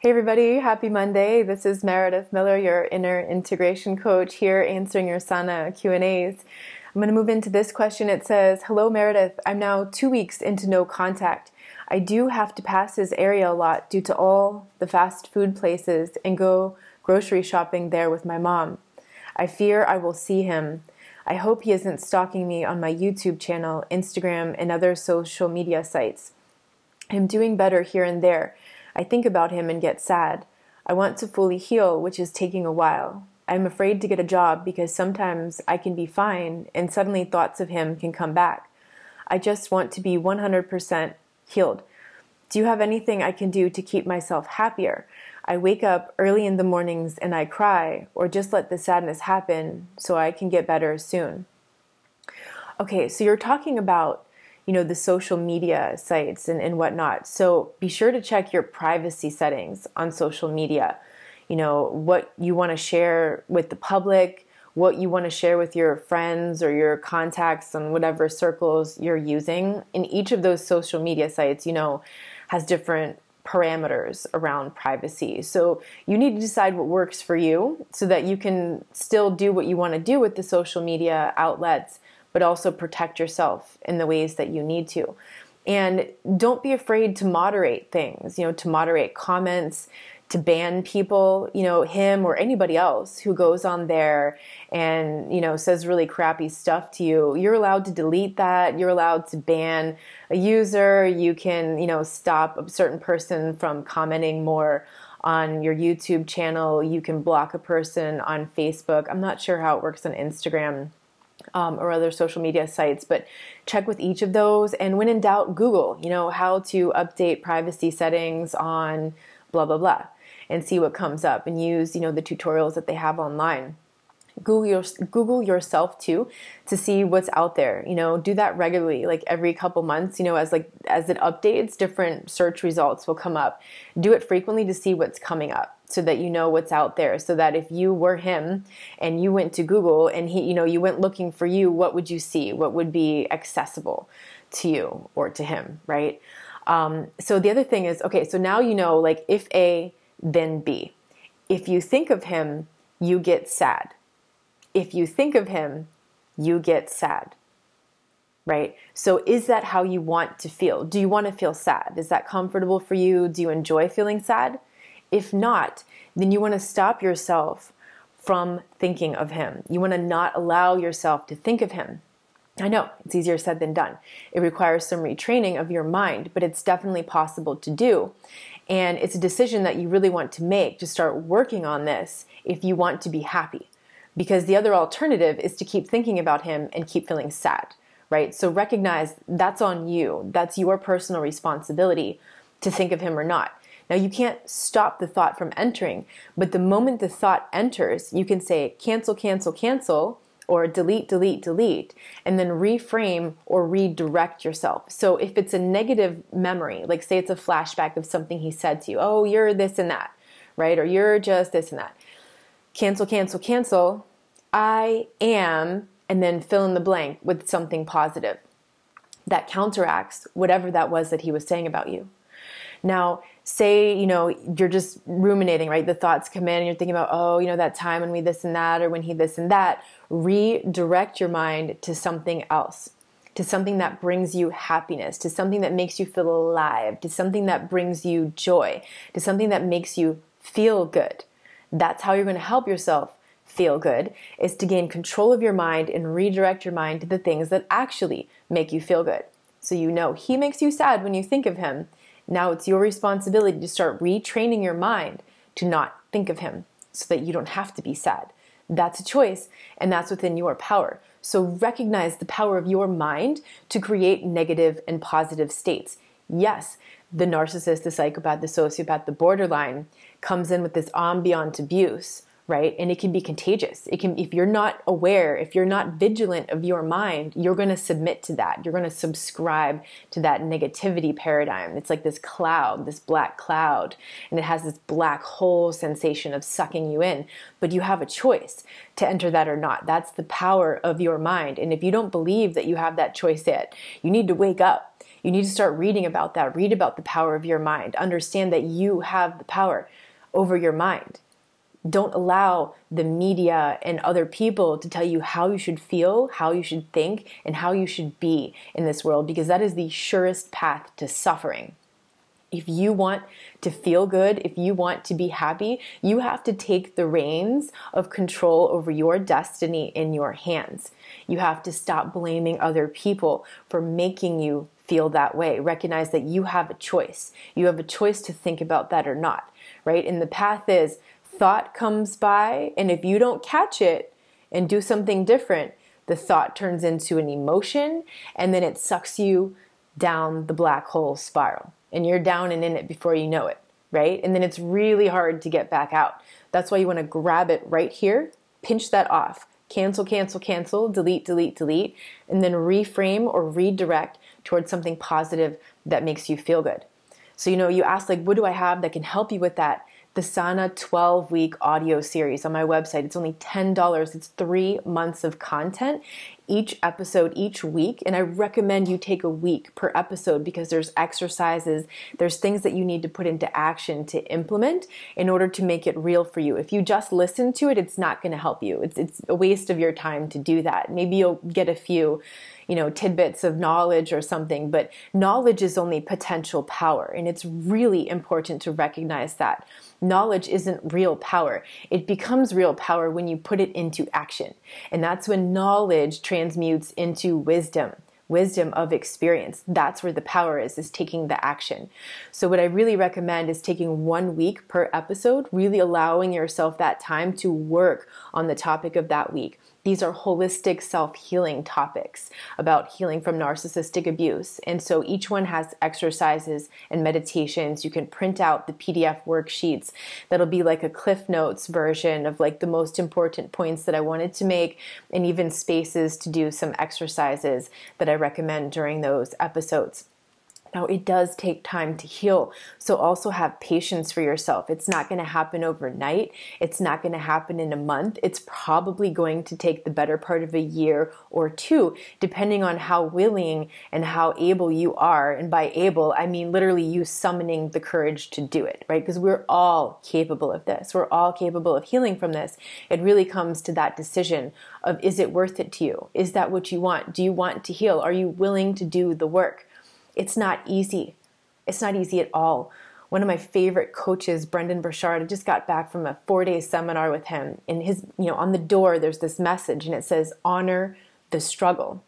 Hey everybody, happy Monday. This is Meredith Miller, your inner integration coach here answering your Sana Q&As. I'm going to move into this question. It says, "Hello Meredith, I'm now 2 weeks into no contact. I do have to pass this area a lot due to all the fast food places and go grocery shopping there with my mom. I fear I will see him. I hope he isn't stalking me on my YouTube channel, Instagram, and other social media sites. I'm doing better here and there. I think about him and get sad. I want to fully heal, which is taking a while. I'm afraid to get a job because sometimes I can be fine and suddenly thoughts of him can come back. I just want to be 100% healed. Do you have anything I can do to keep myself happier? I wake up early in the mornings and I cry, or just let the sadness happen so I can get better soon." Okay, so you're talking about the social media sites and whatnot. So be sure to check your privacy settings on social media. What you want to share with the public, what you want to share with your friends or your contacts on whatever circles you're using. And each of those social media sites, has different parameters around privacy. So you need to decide what works for you so that you can still do what you want to do with the social media outlets, but also protect yourself in the ways that you need to. And don't be afraid to moderate things, to moderate comments, to ban people, him or anybody else who goes on there and, says really crappy stuff to you. You're allowed to delete that. You're allowed to ban a user. You can, stop a certain person from commenting more on your YouTube channel. You can block a person on Facebook. I'm not sure how it works on Instagram or other social media sites, but check with each of those. And when in doubt, Google, how to update privacy settings on blah, blah, blah, and see what comes up and use, the tutorials that they have online. Google yourself too to see what's out there. Do that regularly, like every couple months, as it updates, different search results will come up. Do it frequently to see what's coming up so that you know what's out there, so that if you were him and you went to Google and you went looking for you, what would you see? What would be accessible to you or to him, right? So the other thing is, okay, so now like if A, then B. If you think of him, you get sad. If you think of him, you get sad, right? So is that how you want to feel? Do you want to feel sad? Is that comfortable for you? Do you enjoy feeling sad? If not, then you want to stop yourself from thinking of him. You want to not allow yourself to think of him. I know, it's easier said than done. It requires some retraining of your mind, but it's definitely possible to do. And it's a decision that you really want to make to start working on this if you want to be happy. Because the other alternative is to keep thinking about him and keep feeling sad, right? So recognize that's on you. That's your personal responsibility to think of him or not. Now, you can't stop the thought from entering, but the moment the thought enters, you can say cancel, cancel, cancel, or delete, delete, delete, and then reframe or redirect yourself. So if it's a negative memory, like say it's a flashback of something he said to you, oh, you're this and that, right? Or you're just this and that. Cancel, cancel, cancel, I am, and then fill in the blank with something positive that counteracts whatever that was that he was saying about you. Now, say, you're just ruminating, right? The thoughts come in and you're thinking about, oh, that time when we this and that, or when he this and that. Redirect your mind to something else, to something that brings you happiness, to something that makes you feel alive, to something that brings you joy, to something that makes you feel good. That's how you're going to help yourself feel good, is to gain control of your mind and redirect your mind to the things that actually make you feel good. So he makes you sad when you think of him. Now it's your responsibility to start retraining your mind to not think of him so that you don't have to be sad. That's a choice, and that's within your power. So recognize the power of your mind to create negative and positive states. Yes, the narcissist, the psychopath, the sociopath, the borderline comes in with this ambient abuse, right? And it can be contagious. If you're not aware, if you're not vigilant of your mind, you're going to submit to that. You're going to subscribe to that negativity paradigm. It's like this cloud, this black cloud, and it has this black hole sensation of sucking you in. But you have a choice to enter that or not. That's the power of your mind. And if you don't believe that you have that choice yet, you need to wake up. You need to start reading about that. Read about the power of your mind. Understand that you have the power over your mind. Don't allow the media and other people to tell you how you should feel, how you should think, and how you should be in this world, because that is the surest path to suffering. If you want to feel good, if you want to be happy, you have to take the reins of control over your destiny in your hands. You have to stop blaming other people for making you feel that way. Recognize that you have a choice. You have a choice to think about that or not, right? And the path is thought comes by, and if you don't catch it and do something different, the thought turns into an emotion, and then it sucks you down the black hole spiral. And you're down and in it before you know it, right? And then it's really hard to get back out. That's why you want to grab it right here, pinch that off, cancel, cancel, cancel, delete, delete, delete, and then reframe or redirect towards something positive that makes you feel good. So, you ask, like, what do I have that can help you with that? The Sana 12-week audio series on my website. It's only $10. It's 3 months of content, each episode, each week. And I recommend you take a week per episode because there's exercises, there's things that you need to put into action to implement in order to make it real for you. If you just listen to it, it's not going to help you. It's a waste of your time to do that. Maybe you'll get a few tidbits of knowledge or something, but knowledge is only potential power. And it's really important to recognize that. Knowledge isn't real power. It becomes real power when you put it into action. And that's when knowledge transmutes into wisdom of experience. That's where the power is taking the action. So what I really recommend is taking 1 week per episode, really allowing yourself that time to work on the topic of that week. These are holistic self-healing topics about healing from narcissistic abuse. And so each one has exercises and meditations. You can print out the PDF worksheets. That'll be like a Cliff Notes version of like the most important points that I wanted to make, and even spaces to do some exercises that I recommend during those episodes. Now, it does take time to heal, so also have patience for yourself. It's not going to happen overnight. It's not going to happen in a month. It's probably going to take the better part of a year or two, depending on how willing and how able you are. And by able, I mean literally you summoning the courage to do it, right? Because we're all capable of this. We're all capable of healing from this. It really comes to that decision of, is it worth it to you? Is that what you want? Do you want to heal? Are you willing to do the work? It's not easy. It's not easy at all. One of my favorite coaches, Brendan Burchard, I just got back from a 4-day seminar with him. And his, on the door, there's this message and it says, honor the struggle.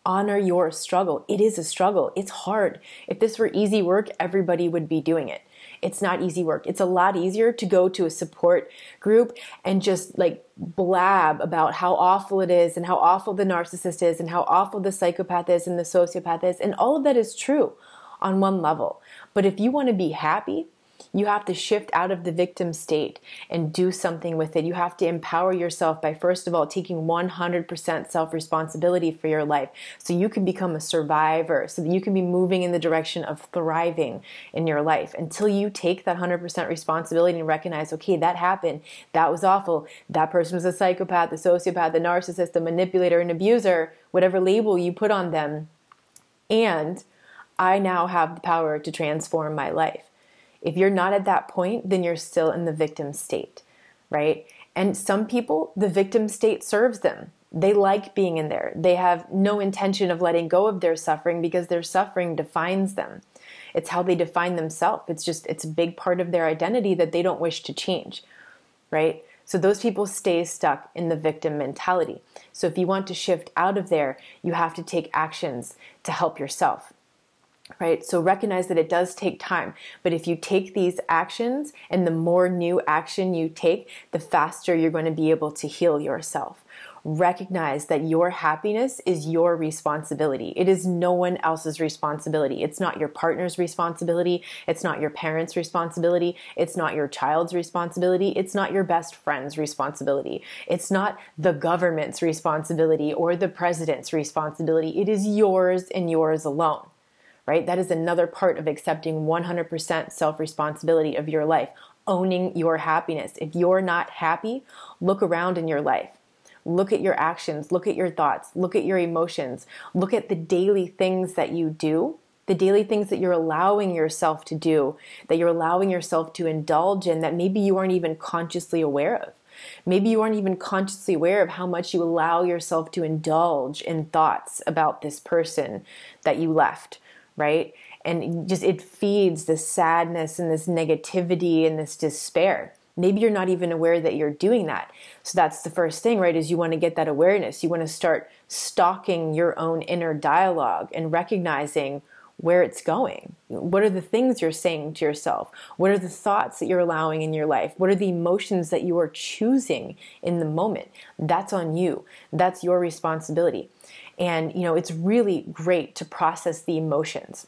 Honor your struggle. It is a struggle. It's hard. If this were easy work, everybody would be doing it. It's not easy work. It's a lot easier to go to a support group and just like blab about how awful it is and how awful the narcissist is and how awful the psychopath is and the sociopath is. And all of that is true on one level. But if you want to be happy, you have to shift out of the victim state and do something with it. You have to empower yourself by, first of all, taking 100% self-responsibility for your life so you can become a survivor, so that you can be moving in the direction of thriving in your life. Until you take that 100% responsibility and recognize, okay, that happened, that was awful, that person was a psychopath, the sociopath, the narcissist, the manipulator, and abuser, whatever label you put on them, and I now have the power to transform my life. If you're not at that point, then you're still in the victim state, right? And some people, the victim state serves them. They like being in there. They have no intention of letting go of their suffering because their suffering defines them. It's how they define themselves. It's a big part of their identity that they don't wish to change, right? So those people stay stuck in the victim mentality. So if you want to shift out of there, you have to take actions to help yourself. Right? So recognize that it does take time, but if you take these actions and the more new action you take, the faster you're going to be able to heal yourself. Recognize that your happiness is your responsibility. It is no one else's responsibility. It's not your partner's responsibility. It's not your parents' responsibility. It's not your child's responsibility. It's not your best friend's responsibility. It's not the government's responsibility or the president's responsibility. It is yours and yours alone. Right? That is another part of accepting 100% self-responsibility of your life, owning your happiness. If you're not happy, look around in your life. Look at your actions, look at your thoughts, look at your emotions, look at the daily things that you do the daily things that you're allowing yourself to do, that you're allowing yourself to indulge in, that maybe you aren't even consciously aware of. Maybe you aren't even consciously aware of how much you allow yourself to indulge in thoughts about this person that you left, right? And just it feeds this sadness and this negativity and this despair. Maybe you're not even aware that you're doing that. So that's the first thing, right? Is you want to get that awareness. You want to start stalking your own inner dialogue and recognizing where it's going. What are the things you're saying to yourself? What are the thoughts that you're allowing in your life? What are the emotions that you are choosing in the moment? That's on you. That's your responsibility. And, it's really great to process the emotions.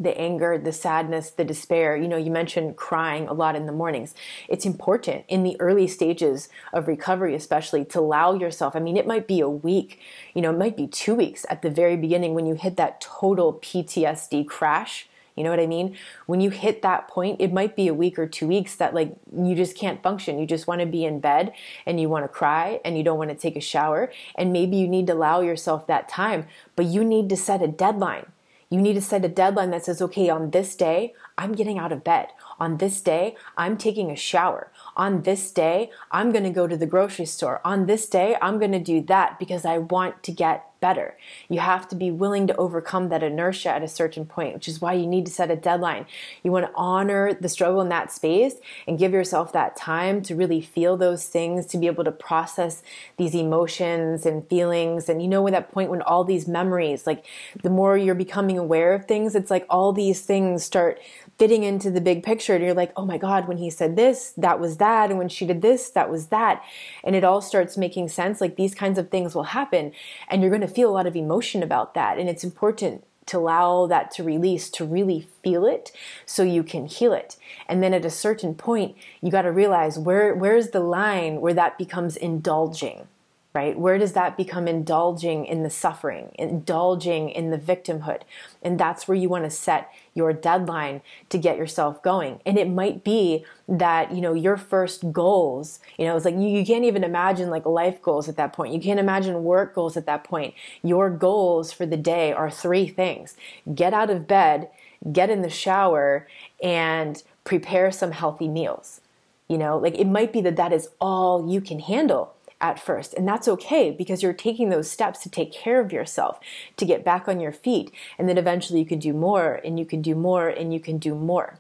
The anger, the sadness, the despair. You mentioned crying a lot in the mornings. It's important in the early stages of recovery, especially, to allow yourself. It might be a week, it might be 2 weeks at the very beginning when you hit that total PTSD crash. You know what I mean? When you hit that point, it might be a week or 2 weeks that you just can't function. You just want to be in bed and you want to cry and you don't want to take a shower. And maybe you need to allow yourself that time, but you need to set a deadline. You need to set a deadline that says, okay, on this day, I'm getting out of bed. On this day, I'm taking a shower. On this day, I'm going to go to the grocery store. On this day, I'm going to do that because I want to get better. You have to be willing to overcome that inertia at a certain point, which is why you need to set a deadline. You want to honor the struggle in that space and give yourself that time to really feel those things, to be able to process these emotions and feelings. And at that point when all these memories, the more you're becoming aware of things, it's like all these things start fitting into the big picture. And you're like, oh my God, when he said this, that was that. And when she did this, that was that. And it all starts making sense. These kinds of things will happen. And you're going to feel a lot of emotion about that. And it's important to allow that to release, to really feel it so you can heal it. And then at a certain point, you got to realize where's the line where that becomes indulging. Right? Where does that become indulging in the suffering, indulging in the victimhood? And that's where you want to set your deadline to get yourself going. And it might be that, your first goals, it's you can't even imagine life goals at that point. You can't imagine work goals at that point. Your goals for the day are 3 things. Get out of bed, get in the shower, and prepare some healthy meals. It might be that is all you can handle at first. And that's okay because you're taking those steps to take care of yourself, to get back on your feet. And then eventually you can do more and you can do more and you can do more.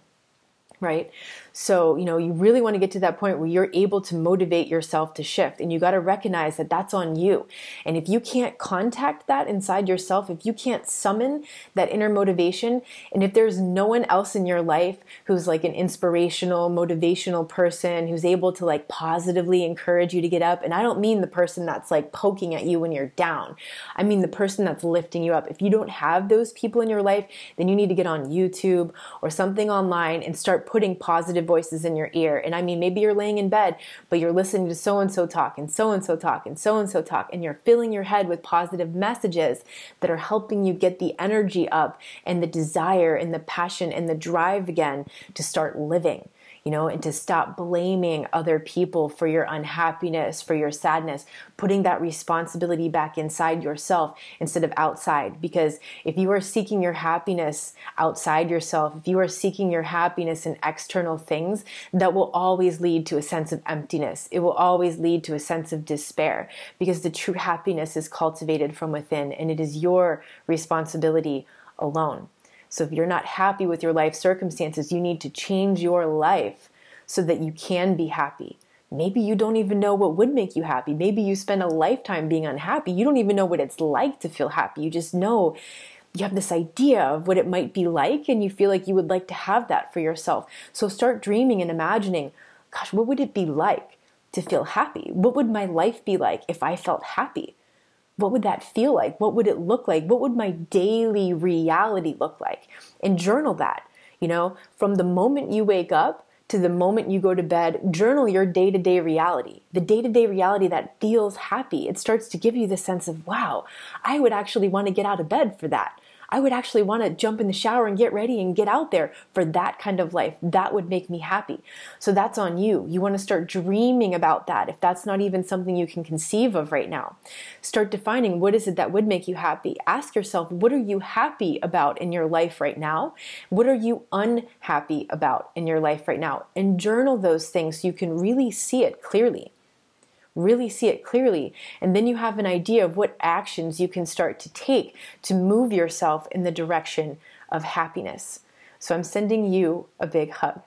Right? So, you really want to get to that point where you're able to motivate yourself to shift, and you got to recognize that that's on you. And if you can't contact that inside yourself, if you can't summon that inner motivation, and if there's no one else in your life who's an inspirational, motivational person who's able to positively encourage you to get up, and I don't mean the person that's poking at you when you're down. I mean the person that's lifting you up. If you don't have those people in your life, then you need to get on YouTube or something online and start putting positive voices in your ear. And maybe you're laying in bed, but you're listening to so-and-so talk and so-and-so talk and so-and-so talk, and you're filling your head with positive messages that are helping you get the energy up and the desire and the passion and the drive again to start living. And to stop blaming other people for your unhappiness, for your sadness, putting that responsibility back inside yourself instead of outside. Because if you are seeking your happiness outside yourself, if you are seeking your happiness in external things, that will always lead to a sense of emptiness. It will always lead to a sense of despair, because the true happiness is cultivated from within, and it is your responsibility alone. So if you're not happy with your life circumstances, you need to change your life so that you can be happy. Maybe you don't even know what would make you happy. Maybe you spend a lifetime being unhappy. You don't even know what it's like to feel happy. You just know you have this idea of what it might be like, and you feel like you would like to have that for yourself. So start dreaming and imagining, gosh, what would it be like to feel happy? What would my life be like if I felt happy? What would that feel like? What would it look like? What would my daily reality look like? And journal that, from the moment you wake up to the moment you go to bed, journal your day-to-day reality. The day-to-day reality that feels happy. It starts to give you the sense of, wow, I would actually want to get out of bed for that. I would actually want to jump in the shower and get ready and get out there for that kind of life. That would make me happy. So that's on you. You want to start dreaming about that. If that's not even something you can conceive of right now, start defining what is it that would make you happy. Ask yourself, what are you happy about in your life right now? What are you unhappy about in your life right now? And journal those things so you can really see it clearly. Really see it clearly. And then you have an idea of what actions you can start to take to move yourself in the direction of happiness. So I'm sending you a big hug.